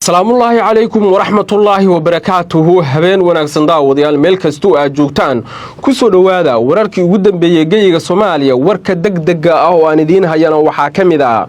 السلام الله عليكم ورحمة الله وبركاته هبين وناكسن داوديال meel kasto aad joogtaan ku soo dhawaada wararkii ugu dambeeyay geeyiga Soomaaliya warka degdega ah oo aan idin hayana waxa kamid ah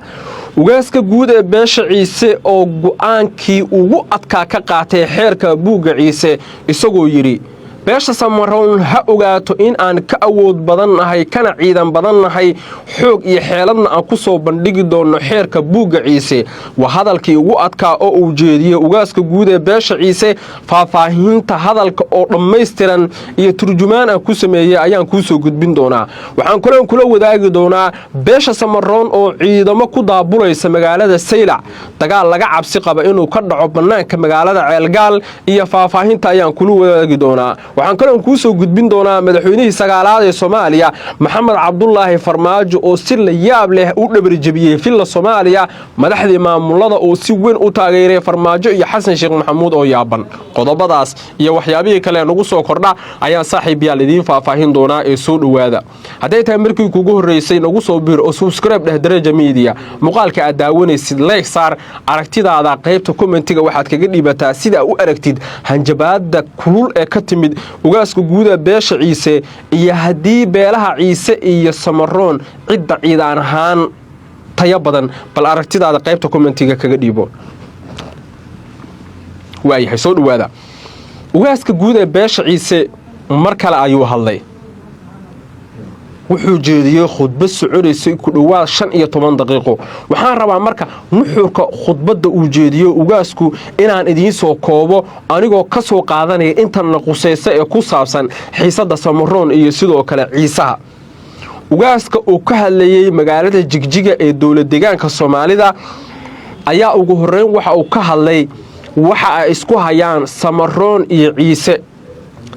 ugaaska guud ee beesha Ciise oo go'aankii ugu adkaa ka qaatay xeerka buuga Ciise isagoo yiri beesha Samaroon ha ogaato in aan ka awood badannahay kana ciidan badannahay xoog iyo xeeladna aan ku soo bandhigi doono xeerka buuga Ciise wa hadalkii ugu adkaa oo uu jeediyay ugaaska guud ee beesha Ciise faahfaahinta hadalka oo dhameystiran iyo turjumaan aan ku sameeyay ayaan ku soo gudbin doonaa waxaan kula wadaagi doonaa beesha Samaroon oo ciidamo ku daabulaysa magaalada Saylac dagaal laga cabsi qaba inuu ka dhaco banaanka magaalada Ceelgaal iyo faahfaahinta ayaan kula wadaagi doonaa waxaan kaloo ku soo gudbin doonaa madaxweynihii sagaalaad ee Soomaaliya Maxamed Cabdullaahi Farmaajo oo si la yaab leh u dhabar jabiyay filla Soomaaliya madaxdii maamulada oo si weyn u taageeray Farmaajo iyo Xasan Sheekh Maxamuud oo yaaban qodobadaas iyo waxyaabihii kale nagu soo kordha ayaan saaxiibayaal idin faahfaahin doonaa ee soo dhawaada haday tahay markii kugu horeysay nagu soo biir oo subscribe dheh Daraja Media muuqaalka aad daawanaysid like saar aragtidaada qaybta commentiga waxaad kaga dhibataa sida u aragtid hanjabaada kulul ee ka timid ugaaska guuda beesha Ciise iyo hadii beelaha Ciise iyo Samaroon cidda ciidan ahaan taya badan bal aragtidaada qaybta commentiga kaga dhiibo waayahay soo dhawaada ugaaska guuda beesha Ciise mar kale ayuu hadlay wuxuu jeediyay khudbad soconaysay ku dhawaad 15 daqiiqo waxaan rabaa marka nuxurka khudbada uu jeediyo ugaasku inaan idin soo koobo anigoo ka soo qaadanaya inta naqusaysa ee ku saabsan xiisada Samaroon iyo sidoo kale Ciisaha ugaaska oo ka hadlayay magaalada Jigjiga ee dawlad deegaanka Soomaalida ayaa ugu horeyn waxa uu ka hadlay waxa ay isku hayaan Samaroon iyo Ciise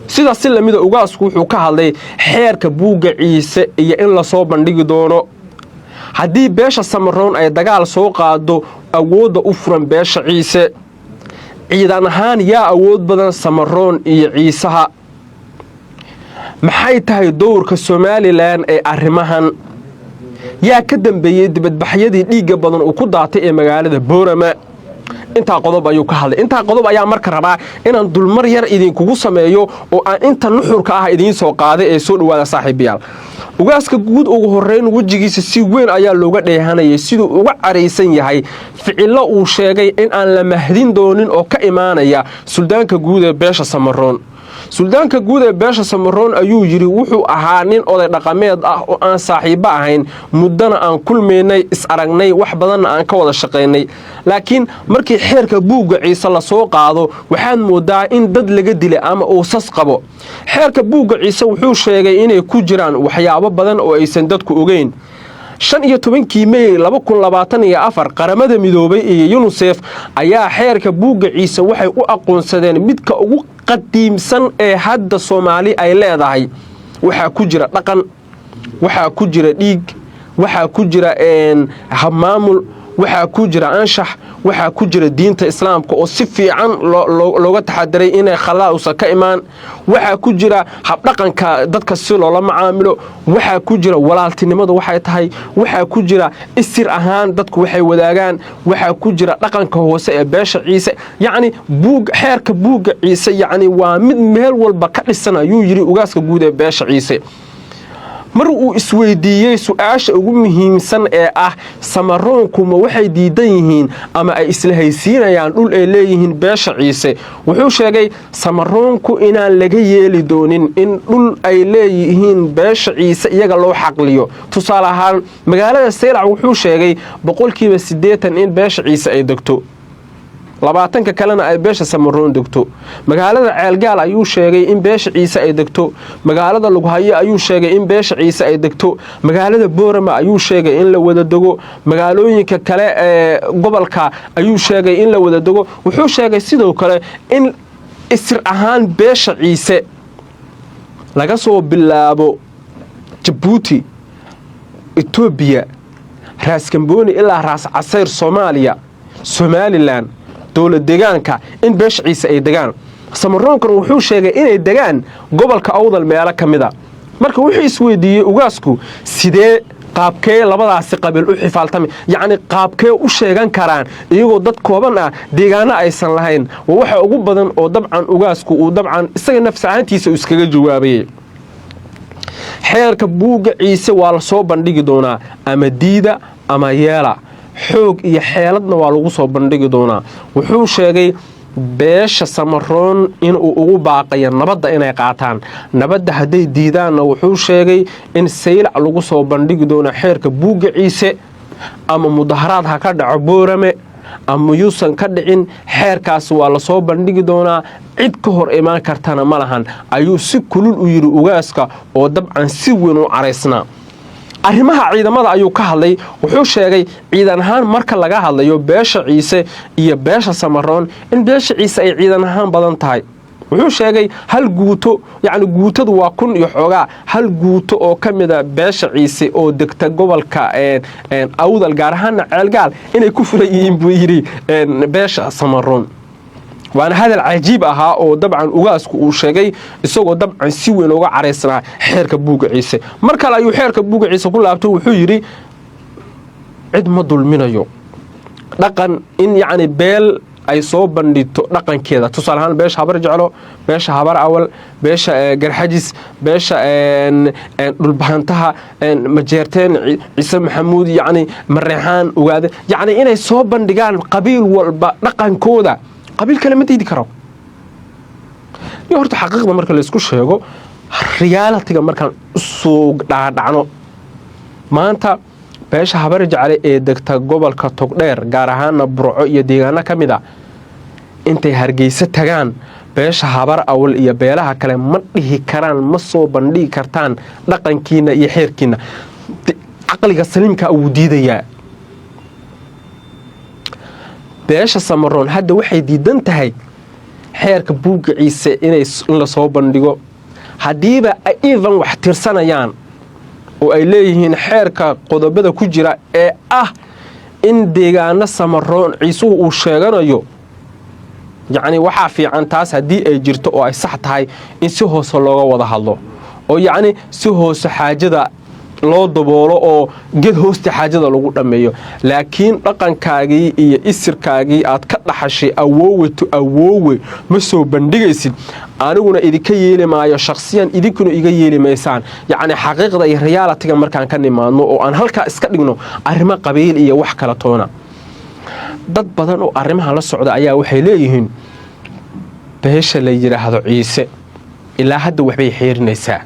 sida si lamida ugaasku wuxuu ka hadlay xeerka buuga Ciise iyo in la soo bandhigi doono hadii beesha Samaroon ay dagaal soo qaado awooda u furan beesha Ciise ciidan ahaan yaa awood badan Samaroon iyo Ciisaha maxay tahay doorka Somaliland ee arrimahan yaa ka dambeeyay dibadbaxyadii dhiiga badan oo ku daatay ee magaalada Boorama inta qodob ayuu ka hadlay inta qodob ayaa marka rabaa inaan dulmar yar idin kugu sameeyo oo aan inta nuxurka ah idin soo qaaday ee soo dhawaada saaxiibayaal ugaaska guud ugu horeyn wajigiisa si weyn ayaa looga dheehanayay sidoo uga careysan yahay ficilo uu sheegay in aan la mahdin doonin oo ka imaanaya suldaanka guud ee beesha Samaroon suldaanka guud ee beesha Samaroon ayuu yiri wuxuu ahaa nin oday dhaqameed ah oo aan saaxiibo ahayn muddana aan kulmeynay is aragnay wax badan aan ka wada shaqeynay laakiin markii xeerka buuga Ciise la soo qaado waxaan moodaa in dad laga dilay ama uu sas qabo xeerka buuga Ciise wuxuu sheegay inay ku jiraan waxyaabo badan oo aysan dadku ogeyn 15 May 2024 qaramada midoobay iyo UNICEF ayaa xeerka buuga Ciise waxay u aqoonsadeen midka ugu qadiimsan ee hadda Soomaali ay leedahay waxa ku jira dhaqan waxa ku jira dhiig waxa ku jira maamul waxa ku jira anshax waxa ku jira diinta islaamka oo si fiican looga taxadiray inay khalaas ka imaan waxa ku jira hab dhaqanka dadka si loola macaamilo waxa ku jira walaaltinimada waxay tahay waxa ku jira isir ahaan dadku waxay wadaagaan waxa ku jira dhaqanka hoose ee beesha Ciise yaani xeerka buuga Ciise yaani waa mid meel walba ka dhisan ayuu yiri ugaaska guud ee beesha Ciise mar uu isweydiiyay su'aasha ugu muhiimsan ee ah Samaroonku ma waxay diidan yihiin ama ay isla haysiinayaan dhul ay leeyihiin beesha Ciise wuxuu sheegay Samaroonku inaan laga yeeli doonin in dhul ay leeyihiin beesha Ciise iyaga loo xaqliyo tusaale ahaan magaalada Saylac wuxuu sheegay 80% in beesha Ciise ay degto 20 kalena ay beesha Samaroon degto magaalada Ceelgaal ayuu sheegay in beesha Ciise ay degto magaalada Lughaye ayuu sheegay in beesha Ciise ay degto magaalada Boorama ayuu sheegay in la wada dego magaalooyinka kale ee gobolka ayuu sheegay in la wada dego wuxuu sheegay sidoo kale in isir ahaan beesha Ciise laga soo bilaabo Djibouti Ethiopia Raas Kamboni ilaa Raas Casayr Soomaaliya Somaliland dawlad deegaanka in beesha Ciise ay degaan Samaroonkan wuxuu sheegay inay degaan gobolka Awdal meelo kamida marka wuxuu isweydiiyay ugaasku sidee qaabkee labadaasi qabiil u xifaaltami yacni qaabkee u sheegan karaan iyagoo dad kooban ah deegaano aysan lahayn waa waxa ugu badan oo dabcan ugaasku uu dabcan isaga nafs ahaantiisa uu iskaga jawaabayay xeerka buugga ciise waa la soo bandhigi doonaa ama diida ama yeela xoog iyo xeeladna waa lagu soo bandhigi doonaa wuxuu sheegay beesha Samaroon inuu ugu baaqayo nabadda inay qaataan nabadda haday diidaanna wuxuu sheegay in saylac lagu soo bandhigi doono xeerka buugga ciise ama mudaharaad ha ka dhaco Boorame ama yuusan ka dhicin xeerkaas waa la soo bandhigi doonaa cid ka hor imaan kartana malahan ayuu si kulul u yiri ugaaska oo dabcan si weyn u careysnaa arrimaha ciidamada ayuu ka hadlay wuxuu sheegay ciidan ahaan marka laga hadlayo beesha ciise iyo beesha Samaroon in beesha ciise ay ciidan ahaan badan tahay wuxuu sheegay hal guuto yacni guutadu waa kun iyo xoogaa hal guuto oo kamida beesha ciise oo degta gobolka awdal gaar ahaan ceelgaal inay ku furayeen buu yiri beesha Samaroon waana hadal cajiib ahaa oo dabcan ugaasku uu sheegay isagoo dabcan si weyn uga careysnaa xeerka buugga ciise marka ayuu xeerka buugga ciise ku laabtay wuxuu yiri cid ma dulminayo dhaqan in yacni beel ay soo bandhigto dhaqankeeda tusaale ahaan beesha habar jeclo beesha habar awal beesha garxajis beesha dhulbahantaha majeerteen ciise maxamuud yacni mareexaan ogaade yacni inay soo bandhigaan qabiil walba dhaqankooda qabiil kale ma diidi karo iyo horta xaqiiqda marka la isku sheego reality-ga markaan soo dhaadhacno maanta beesha habar jecel ee degta gobolka Togdheer gaar ahaan Burco iyo deegaano kamida intay Hargeysa tagaan beesha habar awal iyo beelaha kale ma dhihi karaan ma soo bandhigi kartaan dhaqankiina iyo xeerkiina aqliga saliimka uu diidayaa beesha Samaroon hadda waxay diidan tahay xeerka buugga ciise inay la soo bandhigo hadiiba ay even wax tirsanayaan oo ay leeyihiin xeerka qodobada ku jira ee ah in deegaano Samaroon ciise uu sheeganayo yacni waxa fiican taas hadii ay jirto oo ay sax tahay in si hoos looga wada hadlo oo yacni si hoos xaajada loo daboolo oo ged hoosta xaajada lagu dhameeyo laakiin dhaqankaagii iyo isirkaagii aad ka dhaxashay awoowe ma soo bandhigaysid aniguna idinka yeeli maayo shakhsiyan idinkuna iga yeeli maysaan yacni xaqiiqda iyo reality-ga markaan ka nimaadno oo aan halka iska dhigno arrimo qabiil iyo wax kala toona dad badan oo arrimaha la socda ayaa waxay leeyihiin beesha la yiraahdo ciise ilaa hadda waxbay xeerinaysaa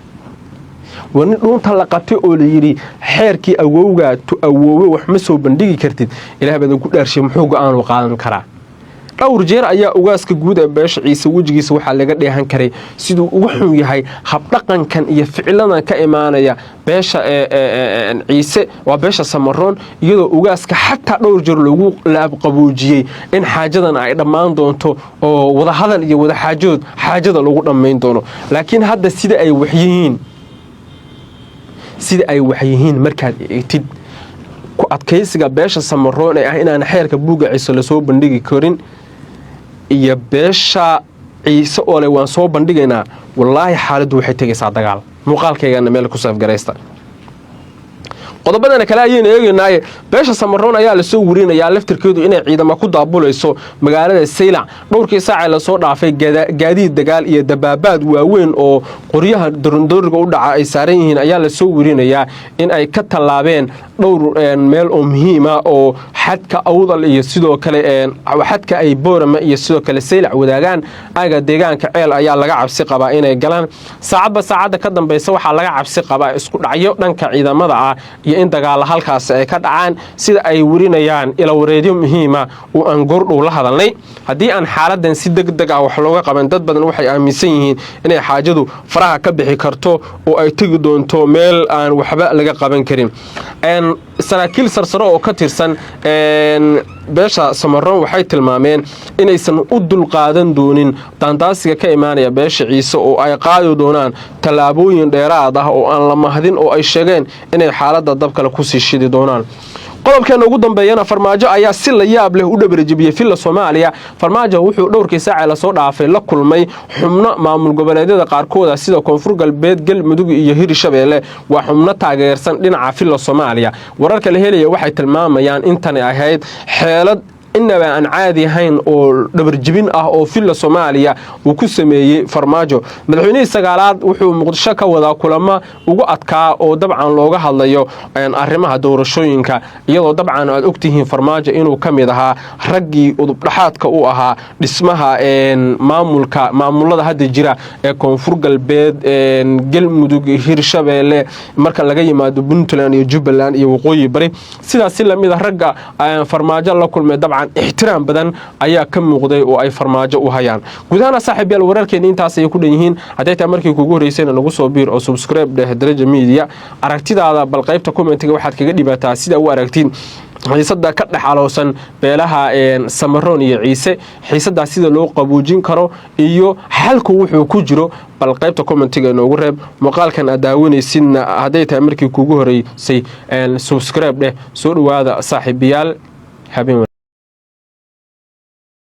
wani dhunta la qabtay oo la yiri xeerkii awowga tu awoowe wax ma soo bandhigi kartid ilaahay badan ku dhaarshay muxuu go'aan u qaadan karaa dhowr jeer ayaa ugaaska guud ee beesha ciise wajigiisa waxa laga dheehan karay sidoo ugu xun yahay hab dhaqankan iyo ficiladan ka imaanaya beesha ciise waa beesha Samaroon iyadoo ugaaska xataa dhowr jeer lagu laab qaboojiyay in xaajadan ay dhamaan doonto oo wada hadal iyo wada xaajada lagu dhameyn doono laakiin hadda sida ay waxyihiin markaad eegtid ku adkaysiga beesha Samaroon ee ah inaan xeerka buugga ciise la soo bandhigi karin iyo beesha ciise oo leh waan soo bandhigaynaa wallahi xaaladdu waxay tagaysaa dagaal muuqaalkeygana meel ku safgareysta qodobadana kale ayeen eegaynaa beesha Samaroon ayaa la soo warinayaa laftirkeedu inay ciidamo ku daabulayso magaalada Saylac dhowrkii saac la soo dhaafay gaadiid dagaal iyo dabaabaad waaweyn oo qoryaha doordoorga u dhaca ay saaran yihiin ayaa la soo warinayaa in ay ka talaabeen dhowr meel oo muhiim ah oo xadka awdal iyo sidoo kale xadka ay Boorama iyo sidoo kale Saylac wadaagaan ayaga deegaanka ceel ayaa laga cabsi qabaa inay galaan saacada ka dambaysa waxa laga cabsi qabaa isku dhacyo dhanka ciidamada ah iyo in dagaal halkaas ay ka dhacaan sida ay warinayaan ila wareedyo muhiim ah oo aan goordhow la hadalnay hadii aan xaaladan si degdeg ah wax looga qaban dad badan waxay aaminsan yihiin inay xaajadu faraha ka bixi karto oo ay tagi doonto meel aan waxba laga qaban karin saraakiil sarsaro oo ka tirsan beesha Samaroon waxay tilmaameen inaysan u dul qaadan doonin dandaasiga ka imaanaya beesha ciise oo ay qaadi doonaan talaabooyin dheeraad ah oo aan la mahdin oo ay sheegeen inay xaaladda dabka ku sii shidi doonaan qodobkeena ugu dambeeyana farmaajo ayaa si la yaab leh u dhabarjabiyay filla Soomaaliya. Farmaajo wuxuu dhowrkii saac la soo dhaafay la kulmay xubno maamul goboleedyada qaarkood sida Koonfur Galbeed, Galmudug iyo Hirshabeelle waa xubno taageersan dhinaca filla Soomaaliya. wararka la helaya waxay tilmaamayaan in tani ahayd xeelad inaba aan caadi ahayn oo dhabarjibin ah oo filla Soomaaliya uu ku sameeyay farmaajo. madaxweynaha sagaalaad wuxuu Muqdisho ka wada kulamo ugu adkaa oo dabcan looga hadlayo arrimaha doorashooyinka, iyadoo dabcan aad ogtihiin farmaajo inuu kamid ahaa raggii udub dhaxaadka u ahaa dhismaha maamulada hadda jira ee Koonfur Galbeed, Galmudug, Hirshabeelle marka laga yimaado Puntland iyo Jubbaland iyo Waqooyi Bari. sidaas la mid ah ragga farmaajo la kulmay dabcan احترام بدن ayaa ka muuqday oo ay farmaajo u hayaan. gudaha saaxiibayaal wararkeen intaas ay ku dhanyihiin. haddii markii kugu horeysayna nagu soo biir oo subscribe dheh Daraja Media. aragtidaada bal qaybta comment-ga waxaad kaga dhibataa sida u aragtiin xiisada ka dhaxaloosan beelaha Samaroon iyo Ciise, xiisada sida loo qaboojin karo iyo xalku wuxuu ku jiro. bal qaybta comment-ga noogu reeb. muuqaalkan aad daawanaysin haddii markii kugu horeysay subscribe dheh. soo dhawaada saaxiibayaal. habeen